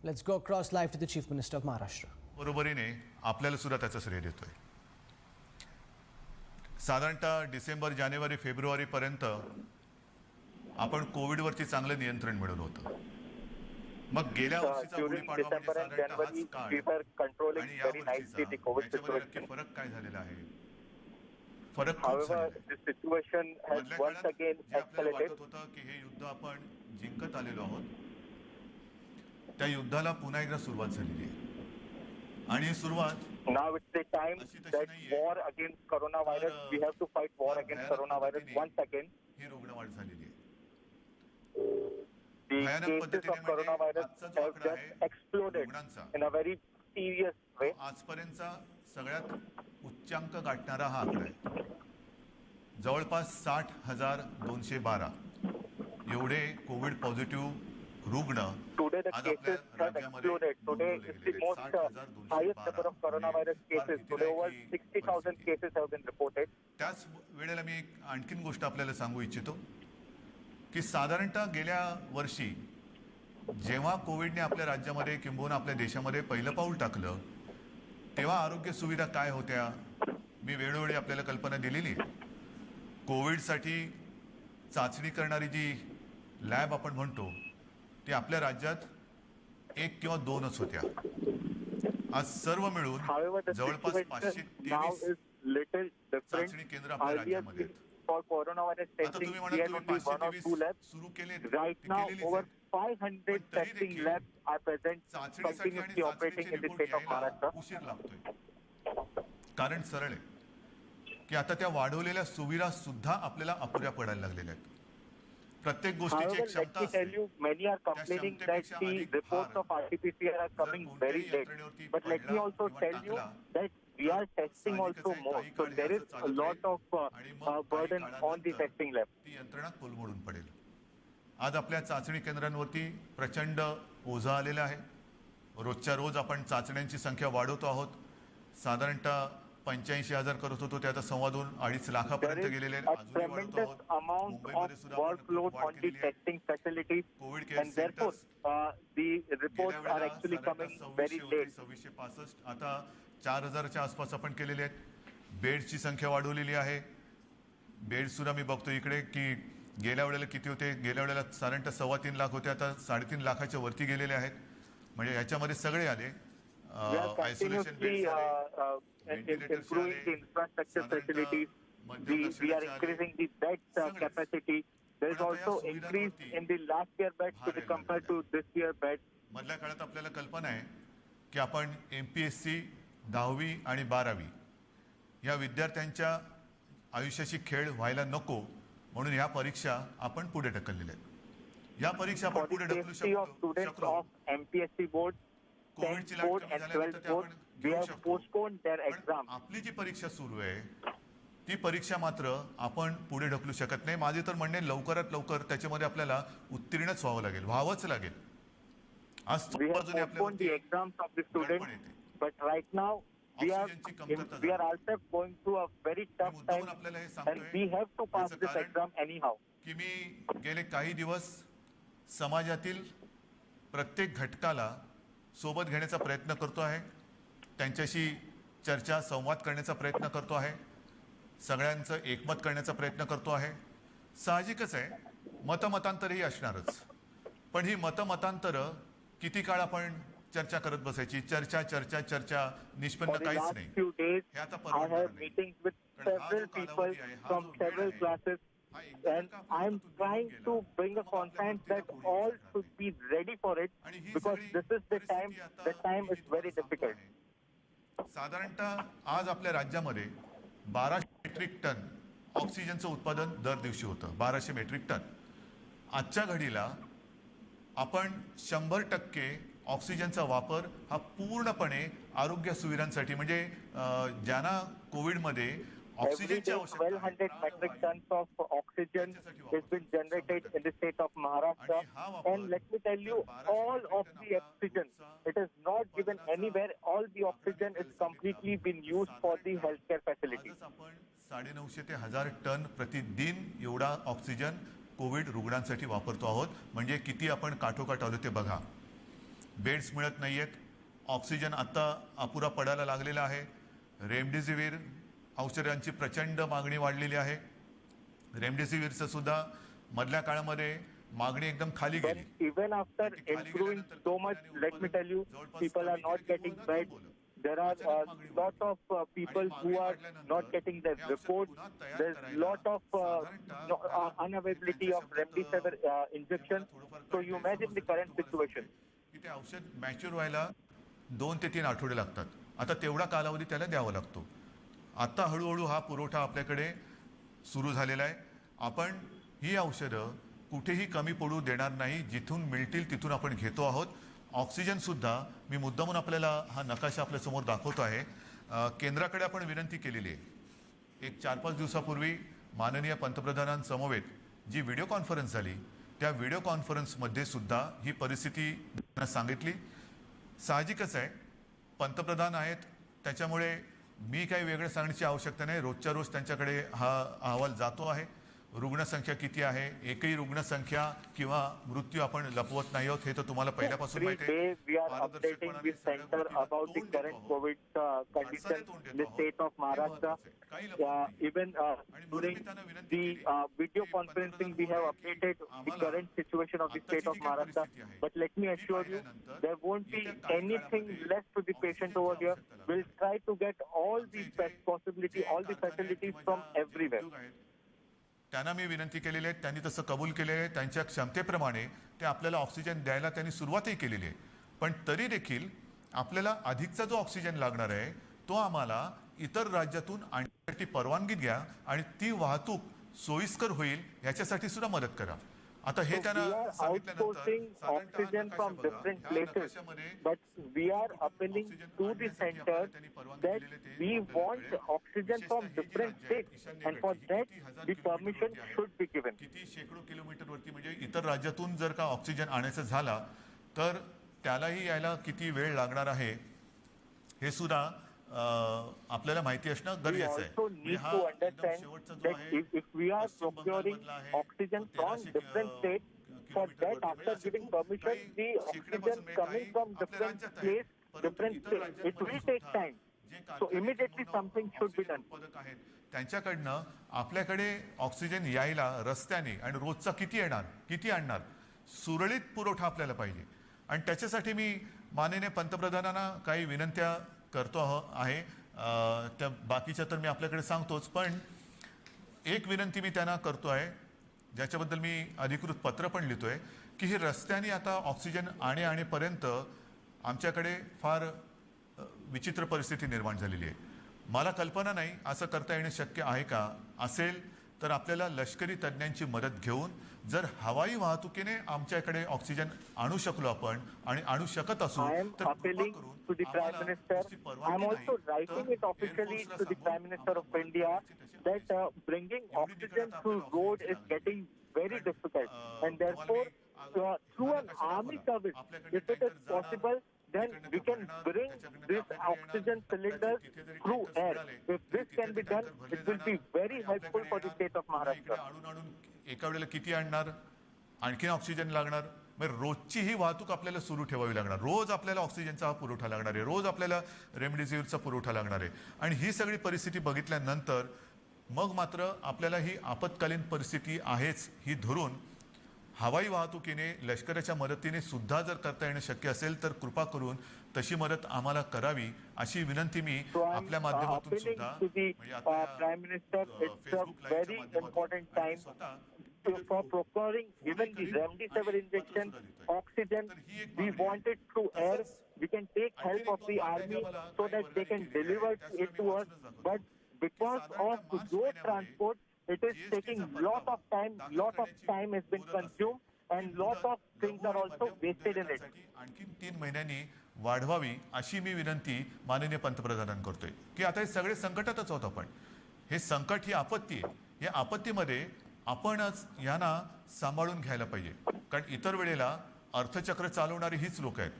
Let's go across live to the Chief Minister of Maharashtra. बरोबरीने आपल्याला सुद्धा त्याचं श्रेय देतोय. साधारणतः डिसेंबर, जानेवारी, फेब्रुवारी पर्यंत आपण कोविडवरती चांगलं नियंत्रण मिळवलं होतं. मग गेल्या वर्षीचा गुढीपाडवा म्हणजे साधारणतः हाच काळ आणि या वर्षीचा याच्यामध्ये नक्की फरक काय झालेला आहे? फरक खूप झालेला आहे. मधल्या काळात जे आपल्याला वाटत होतं की हे युद्ध आपण जिंकत आलेलो आहोत, त्या युद्धाला पुन्हा एकदा सुरुवात झालेली आहे. आणि ही सुरुवात Now it's the time that war against coronavirus. We have to fight war against coronavirus once again. ही रुग्णवाढ झालेली आहे. The cases of coronavirus have just exploded in a very serious way. आजपर्यंतचा सगळ्यात उच्चांक गाठणारा हा आकडा आहे. जवळपास 60,212 एवढे कोविड पॉझिटिव्ह रुग्ण Today the cases have exploded. Today is the most highest number of coronavirus cases. Today over 60,000 cases have been reported. त्याच वेळेला मी आणखीन गोष्ट आपल्याला सांगू इच्छितो की साधारणतः गेल्या वर्षी जेव्हा कोविडने आपल्या राज्यामध्ये किंबहुना आपल्या देशामध्ये पहिलं पाऊल टाकलं, तेव्हा आरोग्य सुविधा काय होत्या मी वेळोवेळी आपल्याला कल्पना दिलेली. कोविडसाठी चाचणी करणारी जी लॅब आपण म्हणतो ती आपल्या राज्यात 1 किंवा 2च होत्या. आज सर्व मिळून जवळपास 523 चाचणी केंद्र आपल्या राज्यामध्ये आहेत. For coronavirus आता testing, तुम्ही we म्हणाल had तुम्ही only 1 or 2 labs. सुरू केले Right now, over 500 testing labs are present, चाचणीसाठी आणि continuously operating in the चाचणीचे state of रिपोर्ट Maharashtra. यायला उशीर लागतोय. कारण सरळ आहे की आता त्या वाढवलेल्या सुविधा सुद्धा आपल्याला अपुऱ्या पडायला लागलेल्या आहेत. प्रत्येक गोष्टीची However, एक let क्षमता me tell असते. you, many are complaining that the reports of RT-PCR are coming very late. But let me also tell you that we are testing also more. So there is a lot of burden on the testing lab. ती यंत्रणा कोलमडून पडेल. आज आपल्या चाचणी केंद्रांवरती प्रचंड ओझा आलेला आहे. रोजच्या रोज आपण चाचण्यांची संख्या वाढवतो आहोत. साधारणतः 85,000 करत होतो ते आता 2.25 लाखापर्यंत गेलेले आहेत. अजूनही वाढवतो आहोत. मुंबईमध्ये सुद्धा Workload on the testing facilities, Covid care and therefore the reports are actually coming very late. 2665 आता 4,000च्या आसपास आपण केलेले आहेत. बेडची संख्या वाढवलेली आहे. बेड सुद्धा मी बघतो इकडे की गेल्या वेळेला किती होते, गेल्या वेळेला साधारणतः 3.25 लाख होते, आता 3.5 लाखाच्या वरती गेलेले आहेत. म्हणजे याच्यामध्ये सगळे आले. We are continuously improving the infrastructure facilities. We are increasing the bed capacity. There is also increase in the last year beds to be compared to this year beds. मधल्या काळात आपल्याला कल्पना आहे की आपण MPSC 10वी आणि 12वी या विद्यार्थ्यांच्या आयुष्याची खेळ व्हायला नको म्हणून या परीक्षा आपण पुढे ढकललेल्या आहेत. या परीक्षा आपण पुढे ढकलू शकतो. MPSC board, कोविडची 10th board and 12th board, we have postponed their exam. आपली जी परीक्षा सुरू आहे ती परीक्षा मात्र आपण पुढे ढकलू शकत नाही. माझे तर म्हणणे लवकरात लवकर त्याच्यामध्ये आपल्याला उत्तीर्णच व्हावंच लागेल. आज We have postponed the exams of the students, but right now we are also going through a very tough time, and we have to pass this exam anyhow. की मी गेले काही दिवस समाजातील प्रत्येक घटकाला सोबत घेण्याचा प्रयत्न करतो आहे. त्यांच्याशी चर्चा संवाद करण्याचा प्रयत्न करतो आहे. सगळ्यांचं एकमत करण्याचा प्रयत्न करतो आहे. साहजिकच आहे मतमतांतरही असणारच, पण ही मतमतांतरं किती काळ आपण चर्चा करत बसायची. चर्चा निष्पन्न काहीच नाही. हे आता परवडणार नाही. Meetings with several people from several classes, and I'm trying to bring a consensus that all should be ready for it, because this is the time. The time is very difficult. साधारणतः आज आपल्या राज्यामध्ये 1200 metric ton ऑक्सिजनचं उत्पादन दर दिवशी होतं. 1200 metric ton. आजच्या घडीला आपण 100% ऑक्सिजनचा वापर हा पूर्णपणे आरोग्य सुविधांसाठी म्हणजे ज्यांना कोविडमध्ये ऑक्सिजनची आवश्यकता 1,200 metric tons of oxygen has been generated in the state of Maharashtra. And let me tell you, all of the oxygen, it is not given anywhere. All the oxygen is completely been used for the healthcare facilities. आपण 950 ते 1,000 ton प्रतिदिन एवढा oxygen Covid रुग्णांसाठी वापरतो आहोत. म्हणजे किती आपण काठोकाठ आलो ते बघा. बेड्स मिळत नाही आहेत, ऑक्सिजन आत्ता अपुरा पडायला लागलेला आहे, रेमडेसिवीर औषधांची प्रचंड मागणी वाढलेली आहे. रेमडेसिवीरचं सुद्धा मधल्या काळामध्ये मागणी एकदम खाली But गेली. even after improving so much, let me tell you, people are not getting beds. There are a lot of people who are not getting their reports. There's lot of unavailability of remdesivir injection. So you imagine the current situation. की ते औषध mature व्हायला 2 ते 3 आठवडे लागतात. आता तेवढा कालावधी त्याला द्यावा लागतो. आता हळूहळू हा पुरवठा आपल्याकडे सुरू झालेला आहे. आपण ही औषधं कुठेही कमी पडू देणार नाही. जिथून मिळतील तिथून आपण घेतो आहोत. ऑक्सिजन सुद्धा मी मुद्दामून आपल्याला हा नकाशा आपल्यासमोर दाखवतो आहे. केंद्राकडे आपण विनंती केलेली आहे. एक 4-5 दिवसापूर्वी माननीय पंतप्रधानांसमवेत जी व्हिडिओ कॉन्फरन्स झाली, त्या व्हिडिओ कॉन्फरन्समध्ये सुद्धा ही परिस्थिती त्यांना सांगितली. साहजिकच आहे, पंतप्रधान आहेत, त्याच्यामुळे मी काही वेगळं सांगण्याची आवश्यकता नाही. रोजच्या रोज त्यांच्याकडे हा अहवाल जातो आहे. रुग्णसंख्या किती आहे, एकही रुग्णसंख्या किंवा मृत्यू आपण लपवत नाही आहोत, हे तर तुम्हाला पहिल्यापासून Every माहिती आहे. day we are updating this center about the current COVID condition in the state of Maharashtra. Even during the video conferencing, we have updated the current situation of the state of Maharashtra. But let me assure you, there won't be anything left to the patient over here. We'll try to get all the best possibility, all the facilities from everywhere. त्यांना मी विनंती केलेली आहे, त्यांनी तसं कबूल केलेलं आहे. त्यांच्या क्षमतेप्रमाणे ते आपल्याला ऑक्सिजन द्यायला त्यांनी सुरुवातही केलेली आहे. पण तरी देखील आपल्याला अधिकचा जो ऑक्सिजन लागणार आहे तो आम्हाला इतर राज्यातून आणण्यासाठी परवानगी द्या आणि ती वाहतूक सोयीस्कर होईल याच्यासाठी सुद्धा मदत करा. आता हे त्यांना outsourcing oxygen from different places, but we are appealing to the center that we want oxygen from different states, and for that the permission should be given. किती शेकडो किलोमीटरवरती म्हणजे इतर राज्यातून जर का ऑक्सिजन आणायचं झाला तर त्यालाही यायला किती वेळ लागणार आहे हे सुद्धा आपल्याला माहिती असणं We गरजेचं also आहे. need to understand that if we are procuring oxygen from different states, for that after giving permission, the oxygen coming from different place, different state, it will take time. So immediately something should be done. त्यांच्याकडनं आपल्याकडे oxygen यायला रस्त्याने आणि रोजचा किती आणणार, सुरळीत पुरवठा आपल्याला पाहिजे. आणि त्याच्यासाठी मी माननीय पंतप्रधानांना काही विनंत्या करतो आहे. त्या बाकीच्या तर मी आपल्याकडे सांगतोच, पण एक विनंती मी त्यांना करतो आहे, ज्याच्याबद्दल मी अधिकृत पत्र पण लिहितोय, की ही रस्त्याने आता ऑक्सिजन आणेपर्यंत आमच्याकडे फार विचित्र परिस्थिती निर्माण झालेली आहे. मला कल्पना नाही असं करता येणं शक्य आहे का. असेल तर आपल्याला लष्करी तज्ज्ञांची मदत घेऊन जर हवाई वाहतुकीने आमच्याकडे ऑक्सिजन आणू शकलो आपण आणि आणू शकत असू I am तर appealing to the Prime Minister. I am also writing it officially to the Prime Minister of India that bringing oxygen through road is getting very difficult, and therefore through an army service, if it is possible, then we can bring this oxygen cylinders through air. If this can be done, it will be very helpful for the state of Maharashtra. आणून एका वेळेला किती आणणार, आणखीन oxygen लागणार. मग रोजची ही वाहतूक आपल्याला सुरू ठेवावी लागणार. रोज आपल्याला ऑक्सिजनचा हा पुरवठा लागणार आहे, रोज आपल्याला रेमडेसिवीरचा पुरवठा लागणार आहे. आणि ही सगळी परिस्थिती बघितल्यानंतर मग मात्र आपल्याला ही आपत्कालीन परिस्थिती आहेच ही धरून हवाई वाहतुकीने लष्कराच्या मदतीने सुद्धा जर करता येणं शक्य असेल तर कृपा करून तशी मदत आम्हाला करावी अशी विनंती मी आपल्या माध्यमातून सुद्धा Prime Minister, it's a very important time for procuring even the remdesivir injection, oxygen. We want it through air. We can take help of the army so that they can deliver it to us. But because of road transport, it is taking lot of time has been consumed, and lot of things are also wasted in it. आणखी 3 महिन्यांनी वाढवावी अशी मी विनंती माननीय पंतप्रधानांना करतोय. की आता हे सगळे संकटातच आहोत आपण. हे संकट ही आपत्ती आहे. या आपत्तीमध्ये आपणच यांना सांभाळून घ्यायला पाहिजे. कारण इतर वेळेला अर्थचक्र चालवणारी हीच लोक आहेत.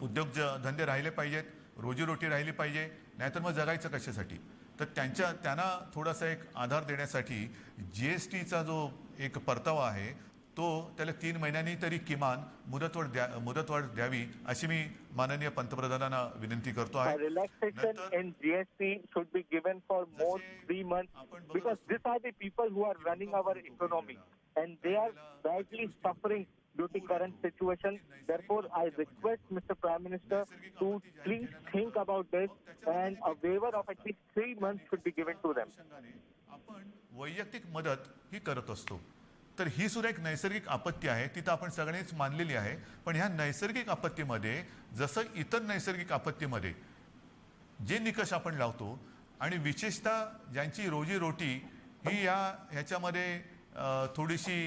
उद्योगधंदे राहिले पाहिजेत, रोजीरोटी राहिली पाहिजे, नाहीतर मग जगायचं कशासाठी. तर त्यांना थोडासा एक आधार देण्यासाठी GSTचा जो एक परतावा आहे तो त्याला 3 महिन्यांनी तरी किमान मुदतवाढ द्यावी अशी मी माननीय पंतप्रधानांना विनंती करतो आहे. Relaxation in GST should be given for more 3 months because these are the people who are running our economy and they are badly suffering due to current situation. Therefore, I request Mr. Prime Minister to please think about this and a waiver of at least 3 months should be given to them. आपण वैयक्तिक मदत ही करत असतो, तर ही सुद्धा एक नैसर्गिक आपत्ती आहे, ती तर आपण सगळ्यांनीच मानलेली आहे. पण ह्या नैसर्गिक आपत्तीमध्ये जसं इतर नैसर्गिक आपत्तीमध्ये जे निकष आपण लावतो आणि विशेषतः ज्यांची रोजीरोटी ही ह्याच्यामध्ये थोडीशी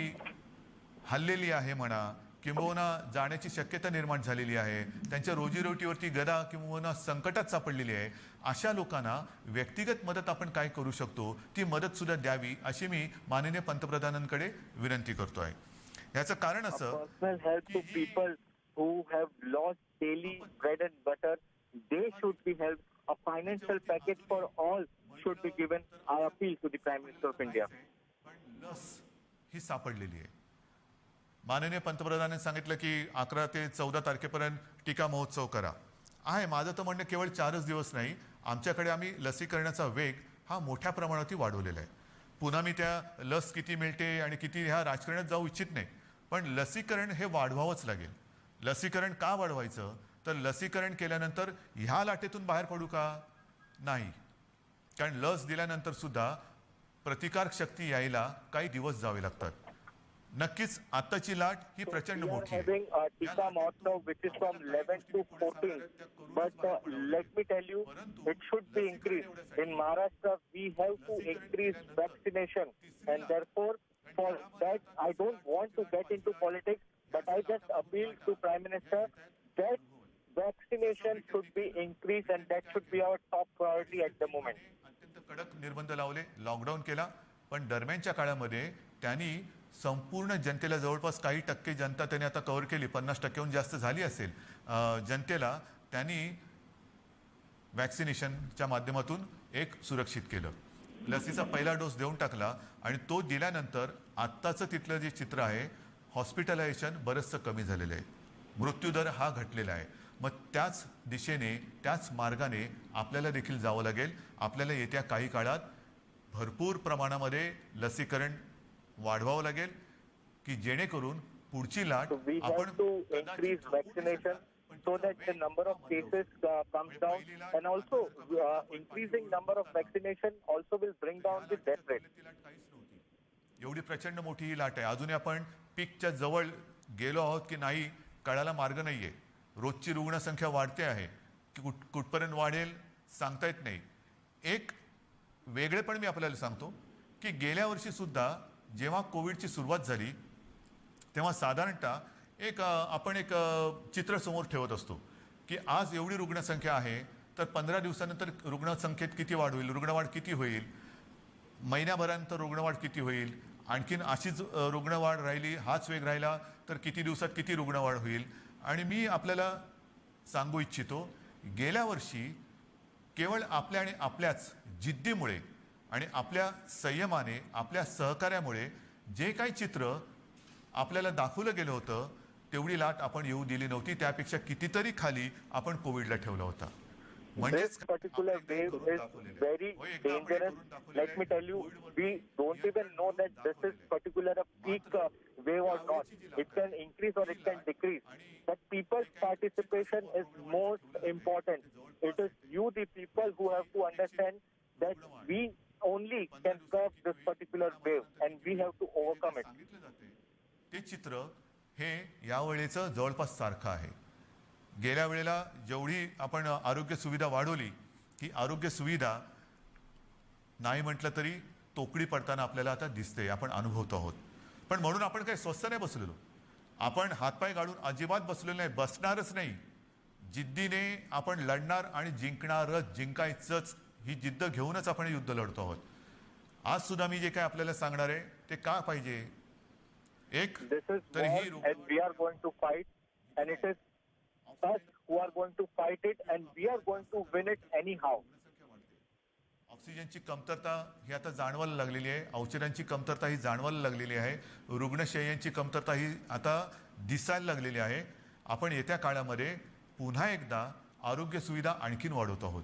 हल्लेली आहे म्हणा, किंबहुना जाण्याची शक्यता निर्माण झालेली आहे, त्यांच्या रोजीरोटीवरती गदा किंबहुना संकटात सापडलेली आहे, अशा लोकांना व्यक्तिगत मदत आपण काय करू शकतो ती मदत सुद्धा द्यावी अशी मी माननीय पंतप्रधानांकडे विनंती करतो आहे. याचं कारण असं Personal help to people who have lost daily bread and butter, they should be helped. A financial package for all should be given. I appeal to the Prime Minister of India. पण लस ही सापडलेली आहे. माननीय पंतप्रधानांनी सांगितलं की 11 ते 14 तारखेपर्यंत टीका महोत्सव करा. आहे, माझं तर म्हणणं केवळ 4च दिवस नाही, आमच्याकडे आम्ही लसीकरणाचा वेग हा मोठ्या प्रमाणात वाढवलेला आहे. पुन्हा मी त्या लस किती मिळते आणि किती ह्या राजकारणात जाऊ इच्छित नाही, पण लसीकरण हे वाढवावंच लागेल. लसीकरण का वाढवायचं, तर लसीकरण केल्यानंतर ह्या लाटेतून बाहेर पडू का नाही, कारण लस दिल्यानंतर सुद्धा प्रतिकारक शक्ती यायला काही दिवस जावे लागतात. नक्कीच आताची लाट ही प्रचंड We are मोठी आहे. having a Tika Mahotsav which is from 11 to 14. But let me tell you, it should be increased. In Maharashtra, we have to increase vaccination. And therefore, for that, I don't want to get into politics, but I just appeal to Prime Minister that vaccination should be increased and that should be our top priority at the moment. अत्यंत कडक निर्बंध लावले, lockdown केला, पण दरम्यानच्या काळामध्ये त्यांनी संपूर्ण जनतेला जवळपास काही टक्के जनता त्यांनी आता कव्हर केली, 50%हून जास्त झाली असेल जनतेला त्यांनी वॅक्सिनेशनच्या माध्यमातून एक सुरक्षित केलं. लसीचा पहिला डोस देऊन टाकला आणि तो दिल्यानंतर आत्ताचं तिथलं जे चित्र आहे, हॉस्पिटलायझेशन बरंचसं कमी झालेलं आहे, मृत्यूदर हा घटलेला आहे. मग त्याच दिशेने त्याच मार्गाने आपल्याला देखील जावं लागेल. आपल्याला येत्या काही काळात भरपूर प्रमाणामध्ये लसीकरण वाढवावं लागेल की जेणेकरून पुढची लाट So we have to increase vaccination so that the number of cases comes down, and also increasing number of vaccination also will bring down the death rate. एवढी प्रचंड मोठी ही लाट आहे. अजूनही आपण पीकच्या जवळ गेलो आहोत की नाही कळायला मार्ग नाहीये. रोजची रुग्णसंख्या वाढते आहे की कुठपर्यंत वाढेल सांगता येत नाही. एक वेगळेपण मी आपल्याला सांगतो की गेल्या वर्षी सुद्धा जेव्हा कोविडची सुरुवात झाली तेव्हा साधारणतः आपण एक चित्र समोर ठेवत असतो की आज एवढी रुग्णसंख्या आहे तर 15 दिवसानंतर रुग्णसंख्येत किती वाढ होईल, रुग्णवाढ किती होईल, महिन्याभरानंतर रुग्णवाढ किती होईल, आणखीन अशीच रुग्णवाढ राहिली, हाच वेग राहिला तर किती दिवसात किती रुग्णवाढ होईल. आणि मी आपल्याला सांगू इच्छितो, गेल्या वर्षी केवळ आपल्या आणि आपल्याच जिद्दीमुळे आणि आपल्या संयमाने, आपल्या सहकार्यामुळे जे काही चित्र आपल्याला दाखवलं गेलं होतं तेवढी लाट आपण येऊ दिली नव्हती. त्यापेक्षा कितीतरी खाली आपण कोविडला ठेवला होता. This particular wave is very dangerous. Let me tell you, we don't even know that this is particular a peak wave or not. It can increase or it can decrease. But people's participation is most important. It is you, the people, who have to understand that we only can curb this particular wave and we have to overcome it. ते चित्र हे यावेळेचं जवळपास सारखं आहे. गेल्या वेळेला जेवढी आपण आरोग्य सुविधा वाढवली ही आरोग्य सुविधा नाही म्हटलं तरी तोकडी पडताना आपल्याला आता दिसते, आपण अनुभवतो आहोत. पण म्हणून आपण काही स्वस्त नाही बसलेलो, आपण हातपाय गाडून अजिबात बसलेलो नाही, बसणारच नाही. जिद्दीने आपण लढणार आणि जिंकणारच, जिंकायचंच ही जिद्द घेऊनच आपण युद्ध लढतो आहोत. आज सुद्धा मी जे काय आपल्याला सांगणार आहे ते का पाहिजे, एक This is तर war he and we are going to fight, and it is us who are going to fight it and we are going to win it anyhow. ऑक्सिजनची कमतरता ही आता जाणवायला लागलेली आहे, औषधांची कमतरता ही जाणवायला लागलेली आहे, रुग्णशय्यांची कमतरता ही आता दिसायला लागलेली आहे. आपण येत्या काळामध्ये पुन्हा एकदा आरोग्य सुविधा आणखीन वाढवत आहोत.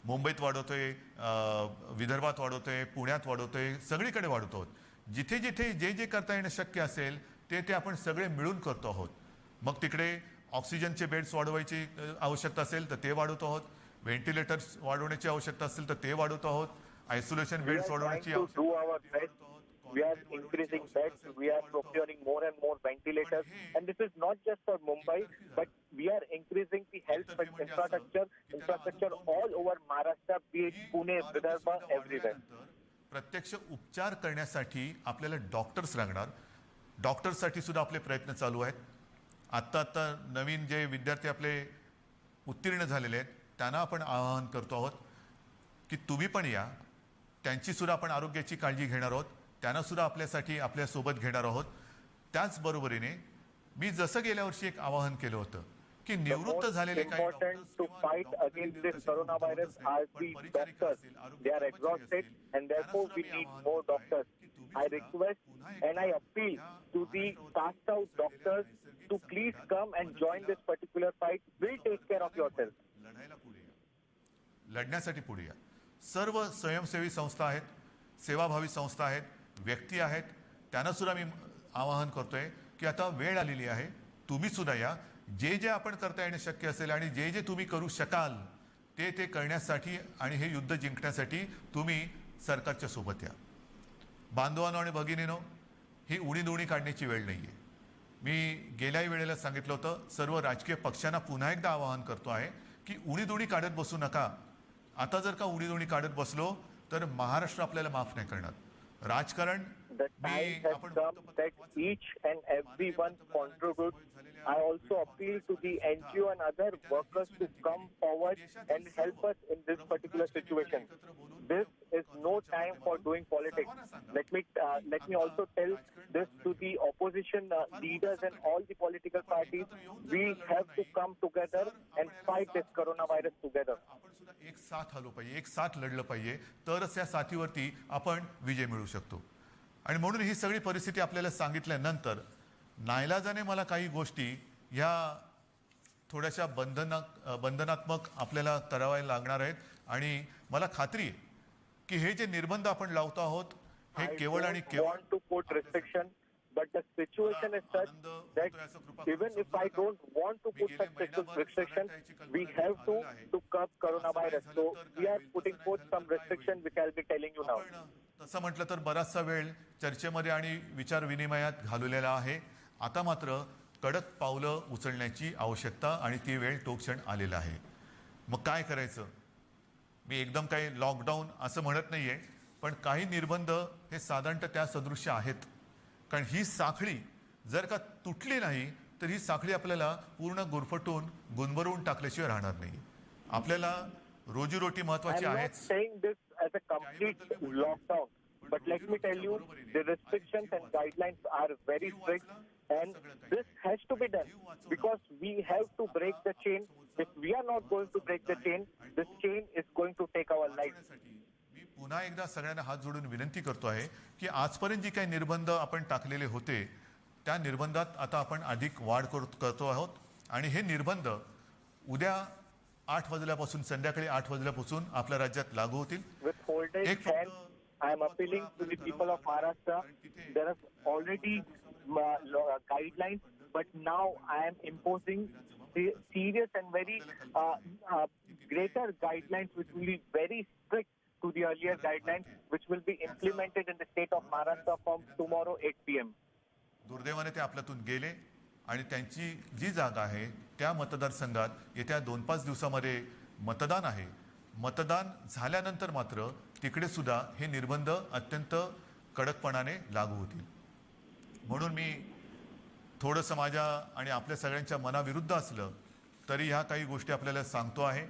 मुंबईत वाढवतोय, विदर्भात वाढवतोय, पुण्यात वाढवतोय, सगळीकडे वाढवतो आहोत. जिथे जिथे जे जे करता येणं शक्य असेल ते आपण सगळे मिळून करतो आहोत. मग तिकडे ऑक्सिजनचे बेड्स वाढवायची आवश्यकता असेल तर ते वाढवतो आहोत, व्हेंटिलेटर्स वाढवण्याची आवश्यकता असेल तर ते वाढवतो आहोत, आयसोलेशन बेड्स वाढवण्याची आवश्यकता. We are increasing beds, we are procuring more and more ventilators, and this is not just for Mumbai, but we are increasing the health infrastructure all over Maharashtra, be it Pune, Vidarbha, everywhere. प्रत्यक्ष उपचार करण्यासाठी आपल्याला doctors लागणार. डॉक्टर्ससाठी सुद्धा आपले प्रयत्न चालू आहेत. आत्ता नवीन जे विद्यार्थी आपले उत्तीर्ण झालेले आहेत त्यांना आपण आवाहन करतो आहोत की तुम्ही पण या. त्यांची सुद्धा आपण आरोग्याची काळजी घेणार आहोत, त्यांना सुद्धा आपल्यासाठी आपल्यासोबत घेणार आहोत. त्याचबरोबरीने मी जसं गेल्या वर्षी एक आवाहन केलं होतं की निवृत्त झालेले काही important to fight against this coronavirus are the doctors. They are exhausted and therefore we need more doctors. I request and I appeal to the cast out doctors to please come and join this particular fight. Will take care of yourself. लढण्यासाठी पुढे या. सर्व स्वयंसेवी संस्था आहेत, सेवाभावी संस्था आहेत, व्यक्ती आहेत, त्यांना सुद्धा मी आवाहन करतोय की आता वेळ आलेली आहे, तुम्ही सुद्धा या. जे जे आपण करता येणं शक्य असेल आणि जे जे तुम्ही करू शकाल ते करण्यासाठी आणि हे युद्ध जिंकण्यासाठी तुम्ही सरकारच्या सोबत या. बांधवांनो आणि भगिनीनो, ही उणीधुणी काढण्याची वेळ नाही आहे. मी गेल्याही वेळेला सांगितलं होतं, सर्व राजकीय पक्षांना पुन्हा एकदा आवाहन करतो आहे की उणीधुणी काढत बसू नका. आता जर का उणीधुणी काढत बसलो तर महाराष्ट्र आपल्याला माफ नाही करणार. राजकारण The time has come that each and everyone contributes. I also appeal to the NGO and other workers to come forward and help us in this particular situation. This is no time for doing politics. Let me also tell this to the opposition leaders and all the political parties. We have to come together and fight this coronavirus together. आपण सुद्धा एक साथ आलो पाहिजे, एक साथ लढलं पाहिजे, तरच या साथीवरती आपण विजय मिळवू शकतो. आणि म्हणून ही सगळी परिस्थिती आपल्याला सांगितल्यानंतर नाईलाजाने मला काही गोष्टी ह्या थोड्याशा बंधनात्मक आपल्याला कराव्या लागणार आहेत. आणि मला खात्री आहे की हे जे निर्बंध आपण लावतो आहोत हे केवळ आणि केवळ want to put restriction, but the situation is such that even if I don't want to put such restrictions, we have to curb coronavirus. So we are putting forth some restrictions which I'll be telling you now. तसं म्हटलं तर बराचसा वेळ चर्चेमध्ये आणि विचार विनिमयात घालवलेला आहे. आता मात्र कडक पावलं उचलण्याची आवश्यकता आणि ती वेळ तो क्षण आलेला आहे. मग काय करायचं? मी एकदम काही लॉकडाऊन असं म्हणत नाहीये, पण काही निर्बंध हे साधारणतः त्या सदृश्य आहेत. कारण ही साखळी जर का तुटली नाही तर ही साखळी आपल्याला पूर्ण गुरफटून गुंबरवून टाकल्याशिवाय राहणार नाही. आपल्याला रोजीरोटी महत्वाची I'm not आहेच. saying this as a complete lockdown, but let me tell you, the restrictions and guidelines are very strict, and this has to be done because we have to break the chain. If we are not going to break the chain, this chain is going to take our lives. मी पुन्हा एकदा सगळ्यांना हात जोडून विनंती करतो आहे की आजपर्यंत जी काही निर्बंध आपण टाकलेले होते त्या निर्बंधात आता आपण अधिक वाढ करतो आहोत. आणि हे निर्बंध उद्या 8 वाजल्यापासून, संध्याकाळी 8 वाजल्यापासून आपल्या राज्यात लागू होतील. With folded hands, I am appealing to the people of Maharashtra. There are already guidelines, but now I am imposing serious and very greater guidelines which will be very strict to the earlier guidelines which will be implemented in the state of Maharashtra from tomorrow 8 p.m. दुर्दैवाने ते आपल्यातून गेले आणि त्यांची जी जागा आहे त्या मतदारसंघात येत्या 2-5 दिवसामध्ये मतदान आहे. मतदान झाल्यानंतर मात्र तिकडे सुद्धा हे निर्बंध अत्यंत कडकपणाने लागू होतील. म्हणून मी थोडंसं माझ्या आणि आपल्या सगळ्यांच्या मनाविरुद्ध असलं तरी ह्या काही गोष्टी आपल्याला सांगतो आहे.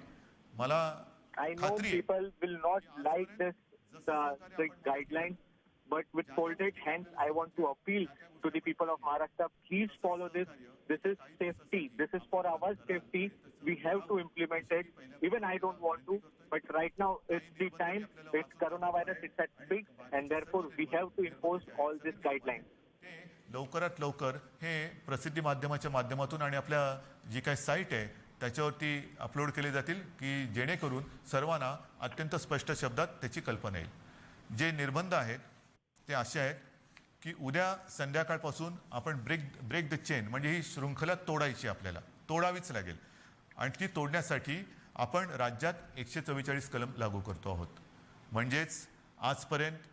मला I know खात्री आहे people will not like this strict guidelines, but with folded hands, I want to appeal to the people of Maharashtra. Please follow this. This is safety. This is for our safety. We have to implement it. Even I don't want to, But right now, it's the time. It's coronavirus. It's at peak, and therefore we have to impose all these guidelines. लवकरात लवकर हे प्रसिद्धी माध्यमाच्या माध्यमातून आणि आपल्या जी काही site आहे त्याच्यावरती अपलोड केले जातील की जेणेकरून सर्वांना अत्यंत स्पष्ट शब्दात त्याची कल्पना येईल. जे निर्बंध आहेत ते असे आहेत की उद्या संध्याकाळपासून आपण ब्रेक द चेन म्हणजे ही शृंखला तोडायची, आपल्याला तोडावीच लागेल. आणि ती तोडण्यासाठी आपण राज्यात 144 कलम लागू करतो आहोत. म्हणजेच आजपर्यंत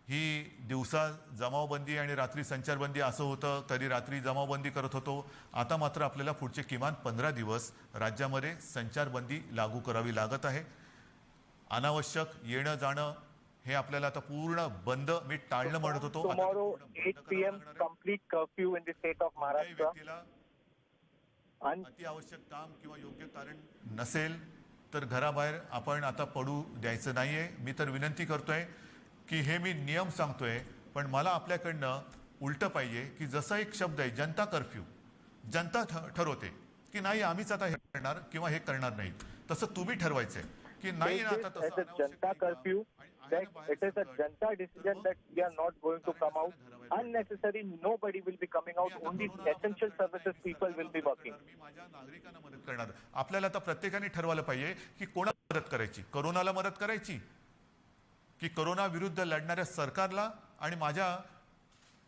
ही दिवसा जमावबंदी आणि रात्री संचारबंदी असं होतं, कधी रात्री जमावबंदी करत होतो. आता मात्र आपल्याला पुढचे किमान 15 दिवस राज्यामध्ये संचारबंदी लागू करावी लागत आहे. अनावश्यक येणं जाणं हे आपल्याला आता पूर्ण बंद, मी टाळणं म्हणत होतो. Tomorrow 8 p.m. complete curfew in the state of Maharashtra. अति आवश्यक काम किंवा योग्य कारण नसेल तर घराबाहेर आपण आता पडू द्यायचं नाहीये. मी तर विनंती करतोय की हे मी नियम सांगतोय, पण मला आपल्याकडनं उलटं पाहिजे की जसा एक शब्द आहे जनता कर्फ्यू, जनता ठरवते की नाही आम्हीच आता हे करणार किंवा हे करणार नाही, तसं तुम्ही ठरवायचंय की नाही ना आता तसं जनता curfew. That it is a Janta decision that we are not going to come out. Unnecessary, nobody will be coming out. Only essential services people will be working. मी माझ्या नागरिकांना मदत करणार. आपल्याला आता प्रत्येकाने ठरवलं पाहिजे की कोणाला मदत करायची, कोरोनाला मदत करायची की कोरोना विरुद्ध लढणाऱ्या सरकारला आणि माझ्या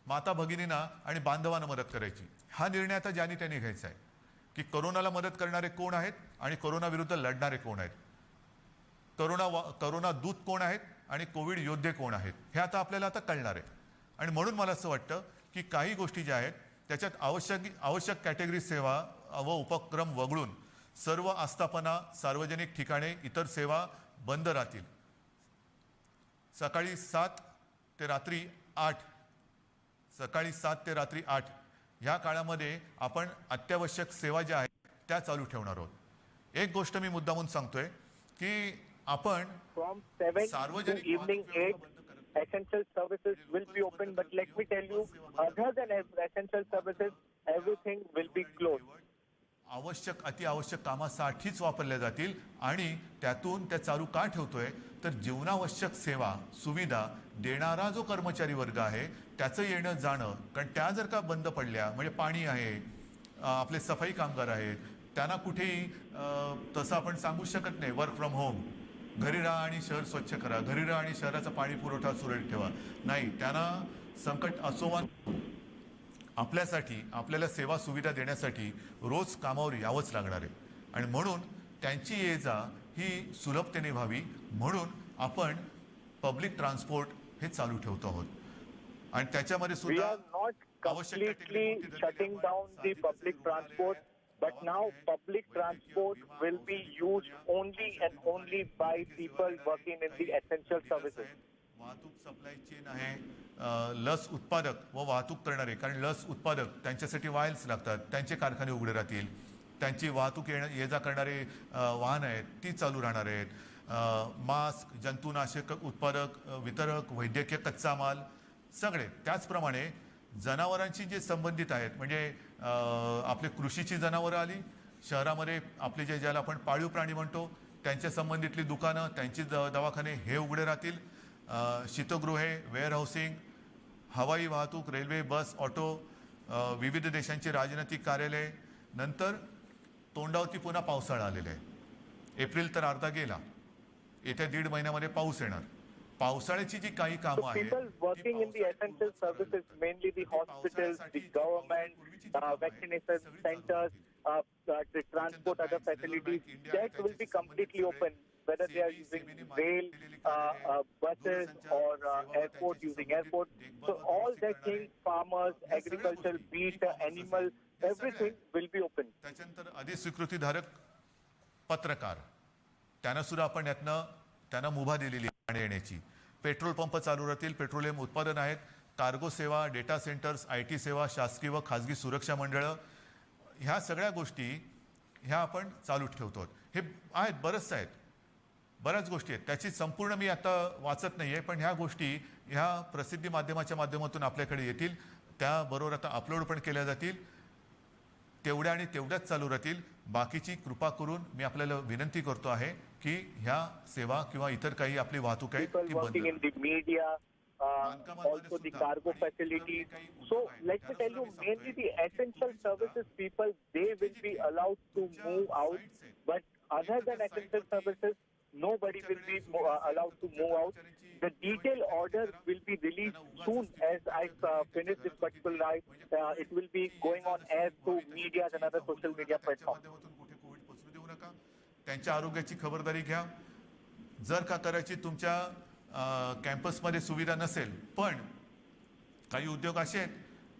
माता भगिनींना आणि बांधवांना मदत करायची. हा निर्णय आता ज्यांनी त्यांनी घ्यायचा आहे की कोरोनाला मदत करणारे कोण आहेत आणि कोरोना विरुद्ध लढणारे कोण आहेत, कोरोना दूत कोण आहेत आणि कोविड योद्धे कोण आहेत, हे आता आपल्याला आता कळणार आहे. आणि म्हणून मला असं वाटतं की काही गोष्टी ज्या आहेत त्याच्यात आवश्यक कॅटेगरी सेवा व उपक्रम वगळून सर्व आस्थापना, सार्वजनिक ठिकाणे, इतर सेवा बंद राहतील. सकाळी 7 ते रात्री 8 ह्या काळामध्ये आपण अत्यावश्यक सेवा ज्या आहेत त्या चालू ठेवणार आहोत. एक गोष्ट मी मुद्दामून सांगतोय की आपण From 7 to evening 8, essential services will be open. But let me tell you, other than essential services, everything will be closed. आवश्यक अतिआवश्यक कामासाठीच वापरल्या जातील. आणि त्यातून त्या चालू का ठेवतोय तर जीवनावश्यक सेवा सुविधा देणारा जो कर्मचारी वर्ग आहे त्याचं येणं जाणं, कारण त्या जर का बंद पडल्या म्हणजे पाणी आहे, आपले सफाई कामगार आहेत, त्यांना कुठेही तसं आपण सांगू शकत नाही वर्क फ्रॉम होम, घरी राहा आणि शहर स्वच्छ करा, घरी राहा आणि शहराचा पाणी पुरवठा सुरळीत ठेवा. नाही, त्यांना संकट असोवा आपल्यासाठी, आपल्याला सेवा सुविधा देण्यासाठी रोज कामावर यावंच लागणार आहे. आणि म्हणून त्यांची ये जा ही सुलभतेने व्हावी म्हणून आपण पब्लिक ट्रान्सपोर्ट हे चालू ठेवतो आहोत. आणि त्याच्यामध्ये We सुद्धा are not completely shutting down the public transport, but now public transport will be used only and only by people working in the essential services. वाहतूक सप्लाय चेन आहे, लस उत्पादक व वाहतूक करणारे, कारण लस उत्पादक त्यांच्यासाठी वायल्स लागतात, त्यांचे कारखाने उघडे राहतील, त्यांची वाहतूक ये जा करणारे वाहन आहेत ती चालू राहणार आहेत. मास्क, जंतुनाशक उत्पादक, वितरक, वैद्यकीय कच्चा माल सगळे. त्याचप्रमाणे जनावरांशी जे संबंधित आहेत म्हणजे आपले कृषीची जनावरं आली, शहरामध्ये आपले जे ज्याला आपण पाळीव प्राणी म्हणतो त्यांच्या संबंधितली दुकानं, त्यांची दवाखाने हे उघडे राहतील. शीतगृहे, वेअरहाऊसिंग, हवाई वाहतूक, रेल्वे, बस, ऑटो, विविध देशांची राजनैतिक कार्यालय. नंतर तोंडावरती पुन्हा पावसाळा आलेला आहे. एप्रिल तर अर्धा गेला, येत्या 1.5 महिन्यामध्ये पाऊस येणार. पावसाळ्याची जी काही कामं आहेत, People working in the essential services, mainly the hospitals, the government, vaccination centers, the transport, other facilities, that will be completely open, whether they are using rail, buses or airport, using airport. So all that things, farmers, agriculture, wheat, animal, everything will be open. त्याच्यानंतर अधिस्वीकृतीधारक पत्रकार त्यांना सुद्धा आपण यातनं त्यांना मुभा दिलेली आहे येण्याची. पेट्रोल पंप चालू राहतील, पेट्रोलियम उत्पादन आहेत, कार्गो सेवा, डेटा सेंटर्स, IT सेवा, शासकीय व खाजगी सुरक्षा मंडळं, ह्या सगळ्या गोष्टी ह्या आपण चालू ठेवतो. हे आहेत, बरंच आहेत, बऱ्याच गोष्टी आहेत. त्याची संपूर्ण मी आता वाचत नाही आहे, पण ह्या गोष्टी ह्या प्रसिद्धी माध्यमाच्या माध्यमातून आपल्याकडे येतील, त्याबरोबर आता अपलोड पण केल्या जातील. तेवढ्या आणि तेवढ्याच चालू राहतील. बाकीची कृपा करून मी आपल्याला विनंती करतो आहे की ह्या सेवा किंवा इतर काही आपली वाहतूक आहे People ती बंद working in करा. the media, also the cargo facilities. So let me tell you, mainly the essential services people, they will be allowed to move out. But other than essential services, nobody will be allowed to move out. The detailed orders will be released soon as I finish this particular live. It will be going on air to media and other social media platforms. माध्यमातून कुठे Covid पसरू देऊ नका. त्यांच्या आरोग्याची खबरदारी घ्या. जर का करायची तुमच्या कॅम्पसमध्ये सुविधा नसेल, पण काही उद्योग असे आहेत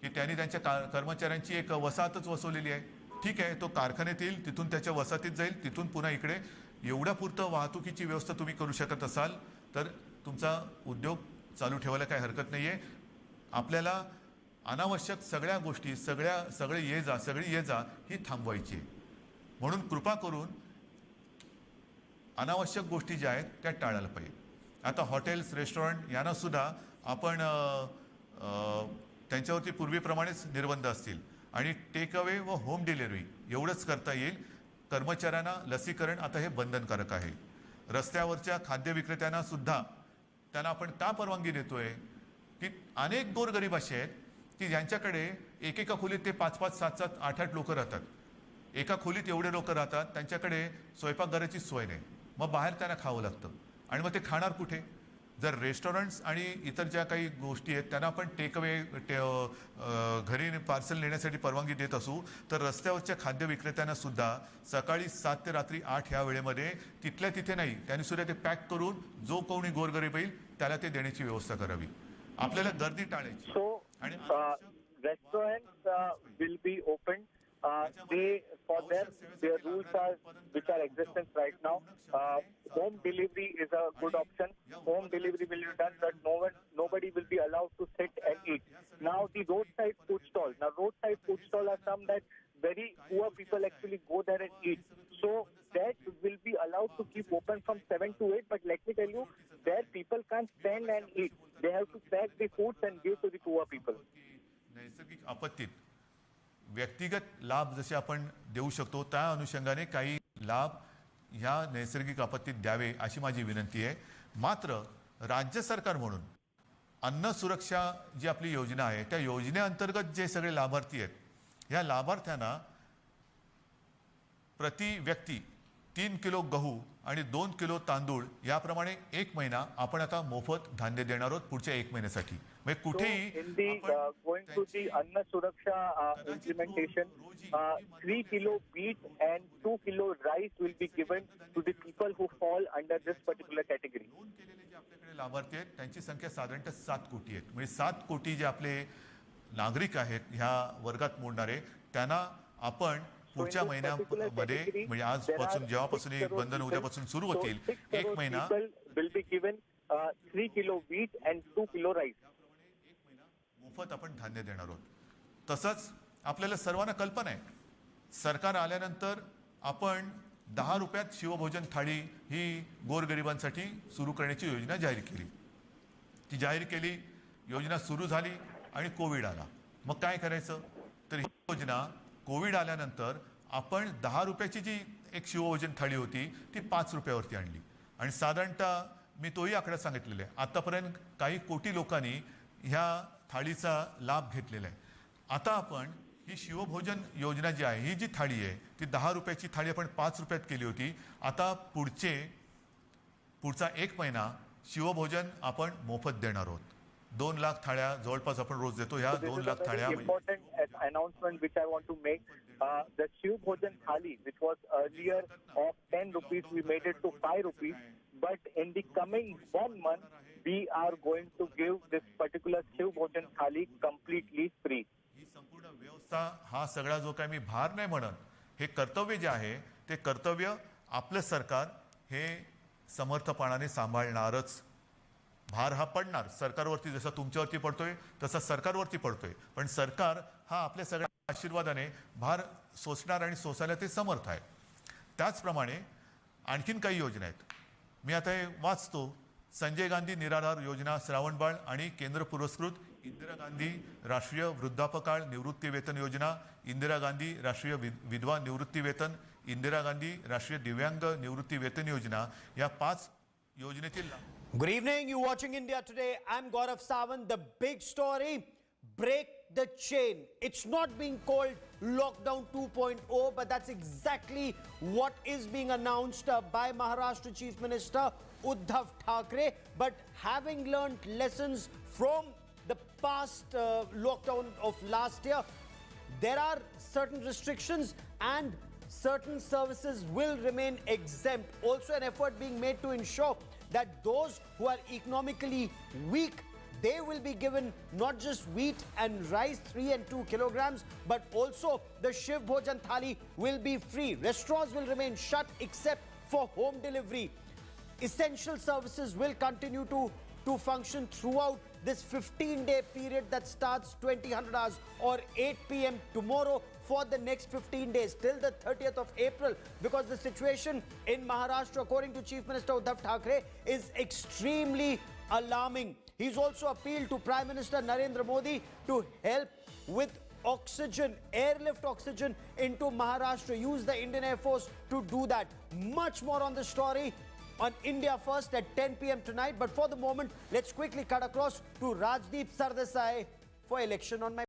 की त्यांनी त्यांच्या कर्मचाऱ्यांची एक वसाहतच वसवलेली आहे. ठीक आहे, तो कारखान्यात येईल, तिथून त्याच्या वसाहतीत जाईल, तिथून पुन्हा इकडे. एवढ्या पुरतं वाहतुकीची व्यवस्था तुम्ही करू शकत असाल तर तुमचा उद्योग चालू ठेवायला काही हरकत नाही आहे. आपल्याला अनावश्यक सगळ्या गोष्टी सगळी ये जा ही थांबवायची आहे. म्हणून कृपा करून अनावश्यक गोष्टी ज्या आहेत त्या टाळायला पाहिजे. आता हॉटेल्स रेस्टॉरंट यांना सुद्धा आपण त्यांच्यावरती पूर्वीप्रमाणेच निर्बंध असतील आणि टेक अवे व होम डिलिव्हरी एवढंच करता येईल. कर्मचाऱ्यांना लसीकरण आता हे बंधनकारक आहे. रस्त्यावरच्या खाद्य विक्रेत्यांना सुद्धा त्यांना आपण का परवानगी देतोय की अनेक गोरगरीब असे आहेत की ज्यांच्याकडे एकेका खोलीत ते 5-5, 7-7, 8-8 लोक राहतात. एका खोलीत एवढे लोक राहतात, त्यांच्याकडे स्वयंपाकघराची सोय नाही. मग बाहेर त्यांना खावं लागतं आणि मग ते खाणार कुठे? जर रेस्टॉरंट्स आणि इतर ज्या काही गोष्टी आहेत त्यांना आपण टेकअवे घरी पार्सल नेण्यासाठी परवानगी देत असू, तर रस्त्यावरच्या खाद्य विक्रेत्यांना सुद्धा सकाळी 7 ते रात्री 8 या वेळेमध्ये तिथल्या तिथे नाही, त्यांनी सुद्धा ते पॅक करून जो कोणी गोरगरीब येईल त्याला ते देण्याची व्यवस्था करावी. आपल्याला गर्दी टाळायची. आणि Restaurants will be opened. For them, their rules are which are existent right now. Home delivery is a good option. Home delivery will be done, but nobody will be allowed to sit and eat. Now the roadside food stall. Now roadside food stall are some that very poor people actually go there and eat. So that will be allowed to keep open from 7 to 8. But let me tell you, there people can't stand and eat. They have to pack the foods and give to the poor people. नैसर्गिक आपत्तीत व्यक्तिगत लाभ जसे आपण देऊ शकतो त्या अनुषंगाने काही लाभ ह्या नैसर्गिक आपत्तीत द्यावे अशी माझी विनंती आहे. मात्र राज्य सरकार म्हणून अन्न सुरक्षा जी आपली योजना आहे त्या योजनेअंतर्गत जे सगळे लाभार्थी आहेत या लाभार्थ्यांना प्रति व्यक्ती 3 किलो गहू आणि 2 किलो तांदूळ याप्रमाणे 1 महिना आपण आता मोफत धान्य देणार आहोत पुढच्या 1 महिन्यासाठी. म्हणजे कुठेही going to the Anna Suraksha implementation, 3 kilo wheat and 2 kilo rice will be given to the people who fall under this particular category. नोंद केलेले जे आपल्याकडे लाभार्थी आहेत त्यांची संख्या साधारणतः 7 कोटी आहेत. म्हणजे 7 कोटी जे आपले नागरिक आहेत ह्या वर्गात मोडणारे त्यांना आपण पुढच्या महिन्यामध्ये म्हणजे आजपासून जेव्हापासून हे बंधन उद्यापासून सुरू होतील 1 महिना will be given 3 kilo wheat and 2 kilo rice. मोफत आपण धान्य देणार आहोत. तसंच आपल्याला सर्वांना कल्पना आहे सरकार आल्यानंतर आपण 10 रुपयात शिवभोजन थाळी ही गोरगरिबांसाठी सुरू करण्याची योजना जाहीर केली. ती जाहीर केली, योजना सुरू झाली आणि कोविड आला. मग काय करायचं? तर ही योजना कोविड आल्यानंतर आपण 10 रुपयाची जी एक शिवभोजन थाळी होती ती 5 रुपयावरती आणली आणि साधारणतः मी तोही आकडा सांगितलेला आहे. आतापर्यंत काही कोटी लोकांनी ह्या थाळीचा लाभ घेतलेला आहे. आता आपण ही शिवभोजन योजना जी आहे ही जी थाळी आहे ती 10 रुपयाची थाळी आपण 5 रुपयात केली होती. आता पुढचा 1 महिना शिवभोजन आपण मोफत देणार आहोत. 2 लाख थाळ्या जवळपास आपण रोज देतो. ह्या 2 लाख थाळ्या important announcement which I want to make. The Shiv Bhojan Thali, which was earlier of 10 rupees, we made it to 5 rupees. But in the coming 1 month, we are going to give this particular Shiv Bhojan Thali completely free. ही संपूर्ण व्यवस्था हा सगळा जो काय मी भार नाही म्हणत, हे कर्तव्य जे आहे ते कर्तव्य आपलं सरकार हे समर्थपणाने सांभाळणारच. भार हा पडणार सरकारवरती, जसा तुमच्यावरती पडतोय तसा सरकारवरती पडतोय, पण सरकार हा आपल्या सगळ्या आशीर्वादाने भार सोसणार आणि सोसायला ते समर्थ आहे. त्याचप्रमाणे आणखीन काही योजना आहेत. मी आता हे वाचतो. संजय गांधी निराधार योजना, श्रावणबाळ आणि केंद्र पुरस्कृत इंदिरा गांधी राष्ट्रीय वृद्धापकाळ निवृत्ती वेतन योजना, इंदिरा गांधी राष्ट्रीय विधवा निवृत्ती वेतन, इंदिरा गांधी राष्ट्रीय दिव्यांग निवृत्ती वेतन योजना या 5 योजनेतील Good evening. You're watching India Today. I'm Gaurav Sawant. The big story: break the chain. It's not being called lockdown 2.0, but that's exactly what is being announced by Maharashtra Chief Minister Uddhav Thackeray. But having learned lessons from the past lockdown of last year, there are certain restrictions and certain services will remain exempt. Also an effort being made to ensure that those who are economically weak, they will be given not just wheat and rice 3 and 2 kilograms, but also the Shiv Bhojan Thali will be free. Restaurants will remain shut except for home delivery. Essential services will continue to function throughout this 15-day period that starts 2000 hours or 8 p.m. tomorrow for the next 15 days till the 30th of April, because the situation in Maharashtra, according to Chief Minister Uddhav Thackeray, is extremely alarming. He's also appealed to Prime Minister Narendra Modi to help with oxygen, airlift oxygen into Maharashtra, use the Indian Air Force to do that. Much more on the story on India First at 10 p.m. tonight. But for the moment, let's quickly cut across to Rajdeep Sardesai for Election on My